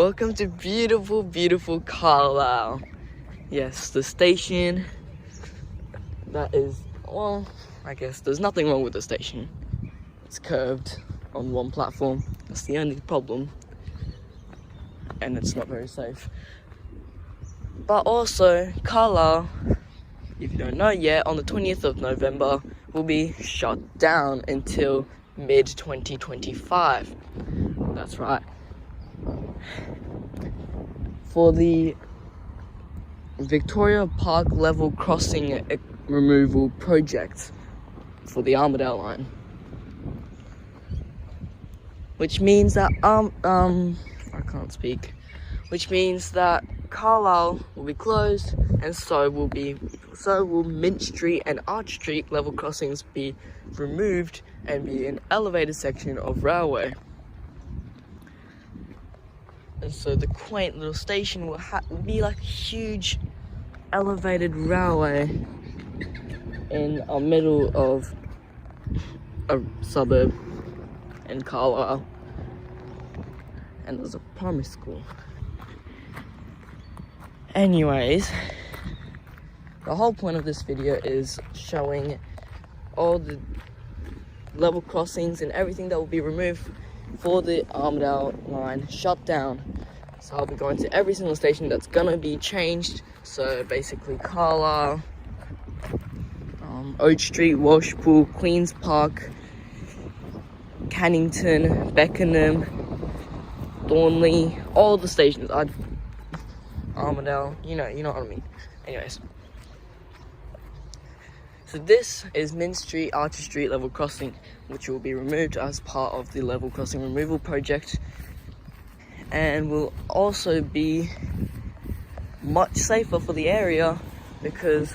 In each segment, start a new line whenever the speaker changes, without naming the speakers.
Welcome to beautiful, beautiful Carlisle. Yes, the station that is, well, I guess there's nothing wrong with the station. It's curved on one platform. That's the only problem. And it's not very safe. But also, Carlisle, if you don't know yet, on the 20th of November will be shut down until mid-2025. That's right. For the Victoria Park level crossing removal project for the Armadale line. Which means that, I can't speak. Which means that Carlisle will be closed, and so will Mint Street and Arch Street level crossings be removed and be an elevated section of railway. And so the quaint little station will be like a huge elevated railway in the middle of a suburb in Carlisle. And there's a primary school. Anyways, the whole point of this video is showing all the level crossings and everything that will be removed for the Armadale line shutdown. So I'll be going to every single station that's gonna be changed. So basically Carlisle, Oats Street, Welshpool, Queen's Park, Cannington, Beckenham, Thornley, all the stations. Armadale, you know what I mean. Anyways, so this is Mint Street, Archer Street level crossing, which will be removed as part of the level crossing removal project, and will also be much safer for the area because,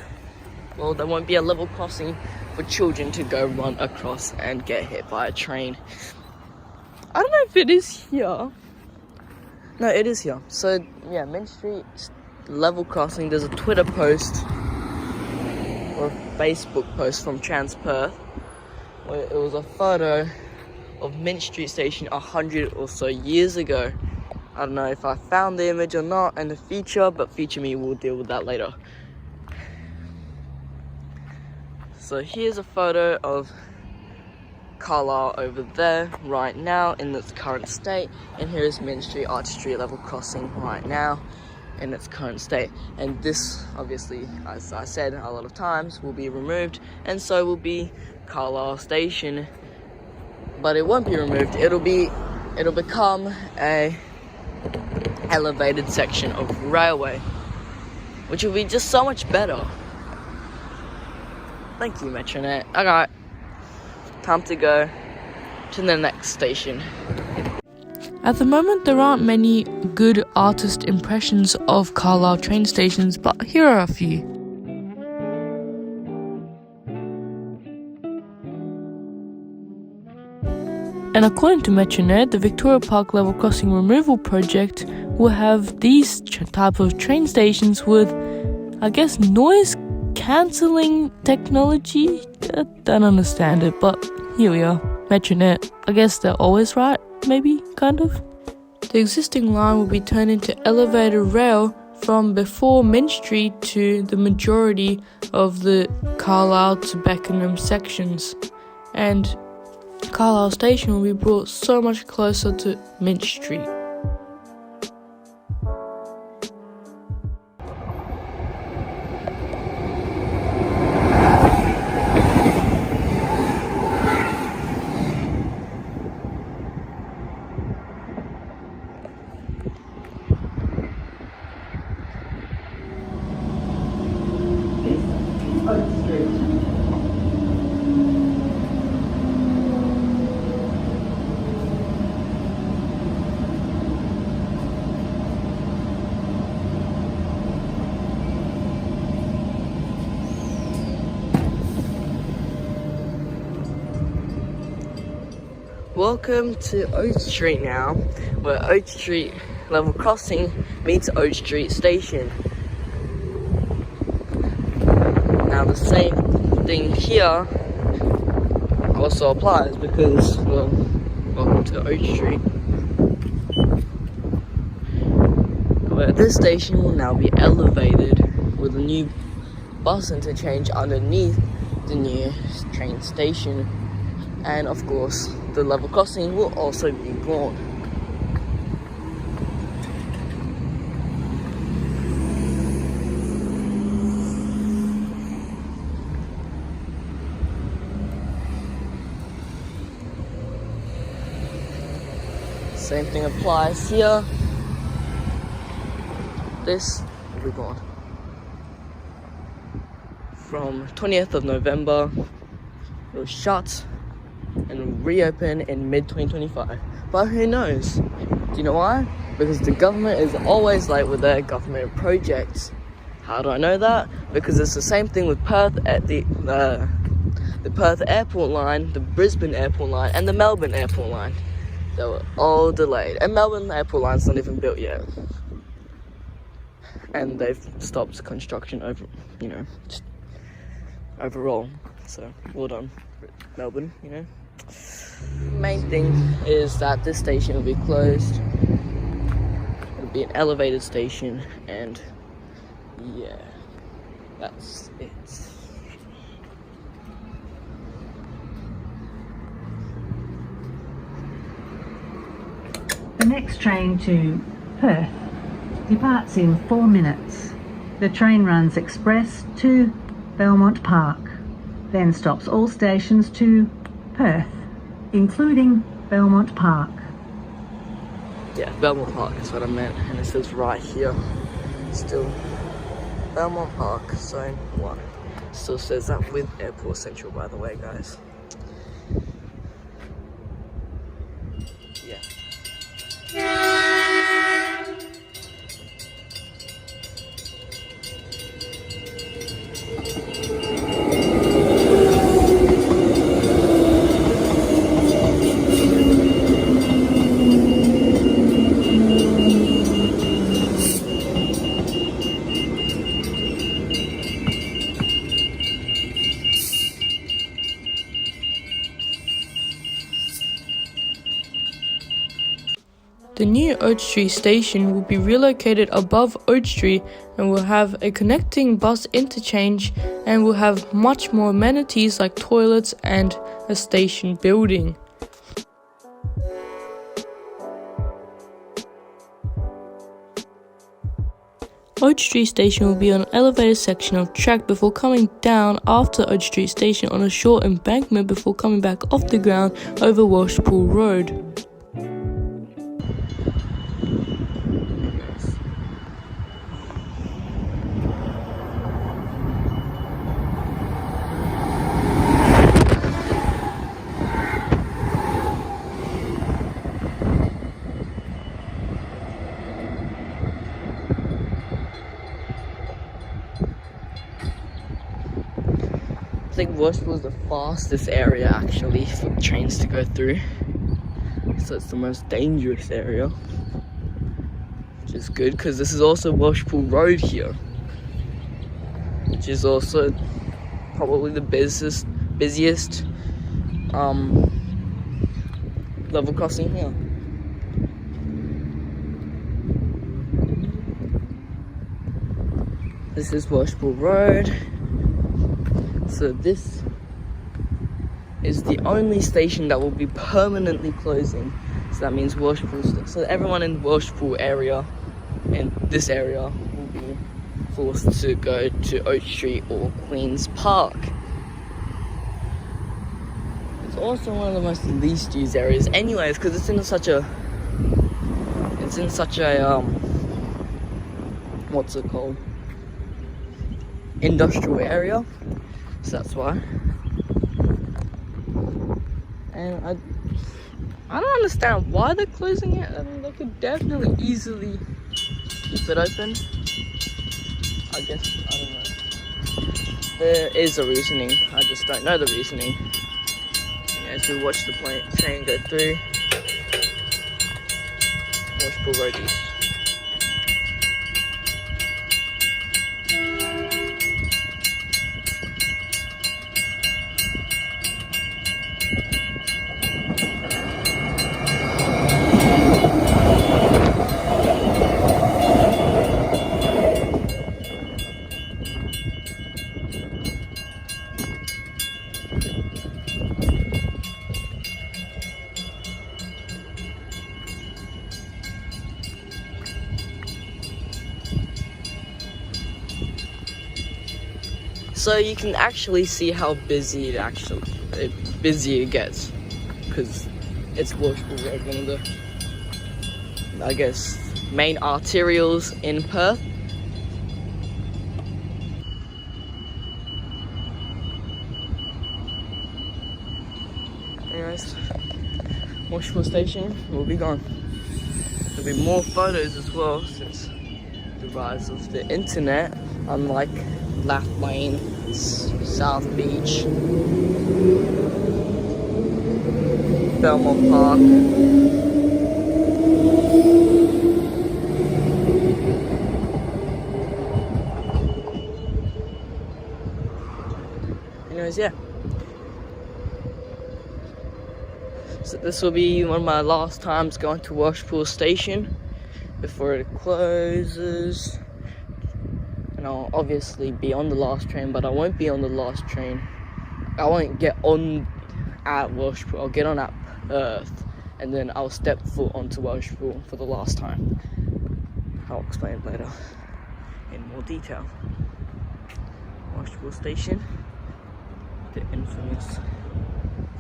well, there won't be a level crossing for children to go run across and get hit by a train. I don't know if it is here. No, it is here. So, yeah, Mint Street level crossing. There's a Twitter post or a Facebook post from Transperth where it was a photo of Mint Street Station 100 or so years ago. I don't know if I found the image or not in the future, but Future Me will deal with that later. So here's a photo of Carlisle over there right now in its current state, and here is Mint Street, Arch Street level crossing right now in its current state. And this, obviously, as I said a lot of times, will be removed, and so will be Carlisle Station. But it won't be removed. It'll become a elevated section of railway, which will be just so much better. Thank you, Metronet. Alright. Time to go to the next station.
At the moment, there aren't many good artist impressions of Carlisle train stations, but here are a few. And according to Metronet, the Victoria Park level crossing removal project will have these type of train stations with, I guess, noise cancelling technology. I don't understand it, but here we are. Metronet. I guess they're always right, maybe, kind of. The existing line will be turned into elevated rail from before Mint Street to the majority of the Carlisle to Beckenham sections. And Carlisle Station will be brought so much closer to Mint Street.
Welcome to Oats Street now, where Oats Street level crossing meets Oats Street Station. Now the same thing here also applies because, well, welcome to Oats Street. However, this station will now be elevated with a new bus interchange underneath the new train station, and of course the level crossing will also be gone. Same thing applies here. This will be gone. From 20th of November, it will shut and reopen in mid-2025. But who knows? Do you know why? Because the government is always late with their government projects. How do I know that? Because it's the same thing with Perth at the Perth airport line, the Brisbane airport line, and the Melbourne airport line. They were all delayed. And Melbourne airport line's not even built yet. And they've stopped construction overall. So, well done, Melbourne, Main thing is that this station will be closed. It'll be an elevated station, and yeah, that's it.
The next train to Perth departs in 4 minutes. The train runs express to Belmont Park, then stops all stations to Perth, including Belmont Park.
Yeah, Belmont Park is what I meant, and it says right here, still Belmont Park, Zone 1. Still says that with Airport Central, by the way, guys. Yeah.
The new Oats Street station will be relocated above Oats Street and will have a connecting bus interchange and will have much more amenities like toilets and a station building. Oats Street Station will be on an elevated section of track before coming down after Oats Street Station on a short embankment before coming back off the ground over Welshpool Road.
I think Welshpool is the fastest area actually for trains to go through, so it's the most dangerous area, which is good because this is also Welshpool Road here, which is also probably the busiest level crossing here. This is Welshpool Road. So this is the only station that will be permanently closing. So that means Welshpool. So everyone in the Welshpool area, in this area, will be forced to go to Oat Street or Queen's Park. It's also one of the most least used areas, anyways, because it's in such a what's it called? Industrial area. So that's why. And I don't understand why they're closing it. I mean, they could definitely easily keep it open. I guess, I don't know. There is a reasoning, I just don't know the reasoning. As we watch the train go through Welshpool Road East. So you can actually see how busy it gets, because it's Welshpool Road, one of the, I guess, main arterials in Perth. Anyways, Welshpool Station will be gone. There'll be more photos as well, since the rise of the internet, unlike Lath Lane, South Beach, Belmont Park. Anyways, yeah. So this will be one of my last times going to Welshpool Station before it closes. And I'll obviously be on the last train, but I won't be on the last train. I won't get on at Welshpool. I'll get on at Perth, and then I'll step foot onto Welshpool for the last time. I'll explain later in more detail. Welshpool Station, the infamous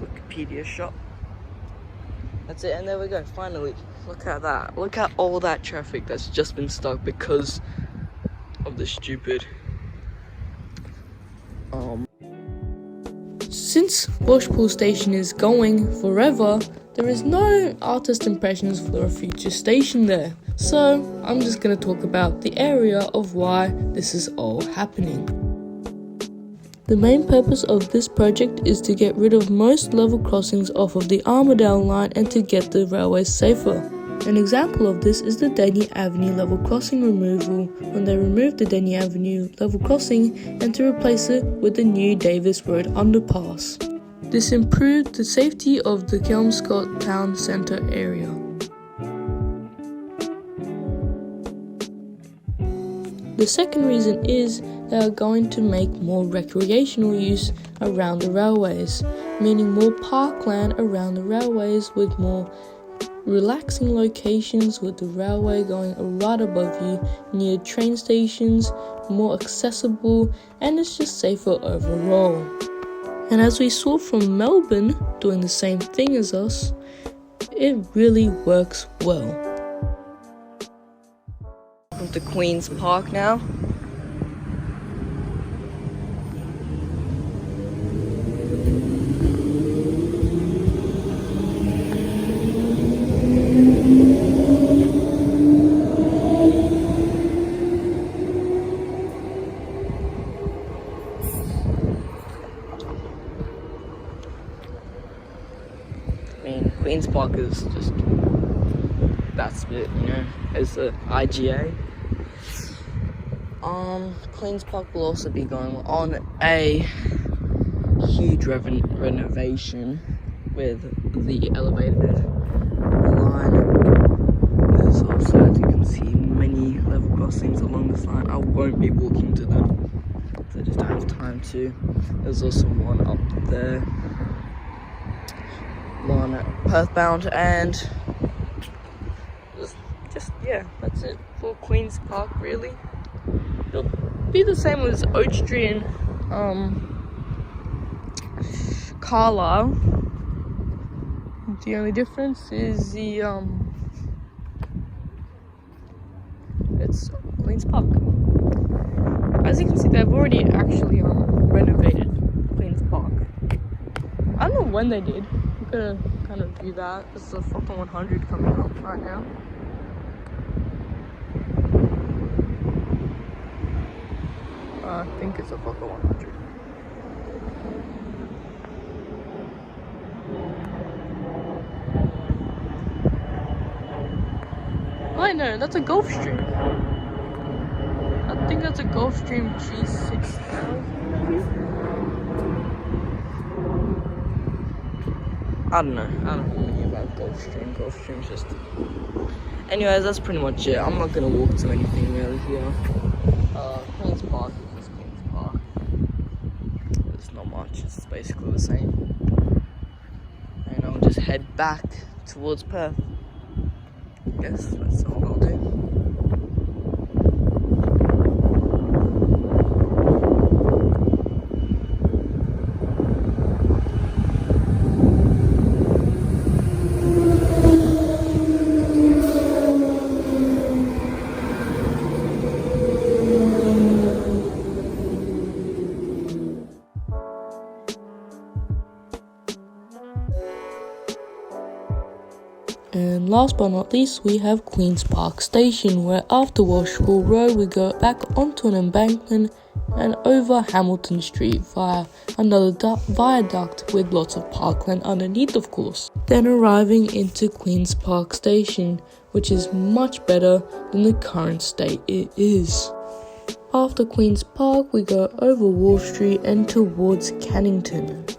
Wikipedia shop. That's it, and there we go, finally. Look at that. Look at all that traffic that's just been stuck because of the stupid
Since Welshpool Station is going forever, there is no artist impressions for a future station there. So I'm just going to talk about the area of why this is all happening. The main purpose of this project is to get rid of most level crossings off of the Armadale line and to get the railway safer. An example of this is the Denny Avenue level crossing removal, when they removed the Denny Avenue level crossing and to replace it with the new Davis Road underpass. This improved the safety of the Kelmscott town centre area. The second reason is they are going to make more recreational use around the railways, meaning more parkland around the railways with more relaxing locations, with the railway going right above you near train stations, more accessible, and it's just safer overall. And as we saw from Melbourne doing the same thing as us, it really works well.
Welcome to Queen's Park now. Queen's Park is just, that's it, you know, it's the IGA. Queen's Park will also be going on a huge renovation with the elevated line. There's also, as you can see, many level crossings along this line. I won't be walking to them, so I just don't have time to. There's also one up there, one at Perth bound, and just yeah, that's it for Queen's Park really. It'll be the same as Oats Street and Carlisle. The only difference is the it's Queen's Park. As you can see, they've already actually renovated Queen's Park. I don't know when they did. I'm gonna kind of view that. This is a fucking 100 coming up right now. I think it's a fucking 100. I know, that's a Gulfstream. I think that's a Gulfstream G6000 maybe? I don't know anything about Gulfstream. Gulfstream's just... Anyways, that's pretty much it. I'm not gonna walk to anything really here. Queen's Park is just Queen's Park. There's not much, it's basically the same. And I'll just head back towards Perth. Yes, that's all I'll do.
last but not least, we have Queen's Park Station, where after Welshpool Road we go back onto an embankment and over Hamilton Street via another viaduct with lots of parkland underneath, of course. Then arriving into Queen's Park Station, which is much better than the current state it is. After Queen's Park we go over Wall Street and towards Cannington.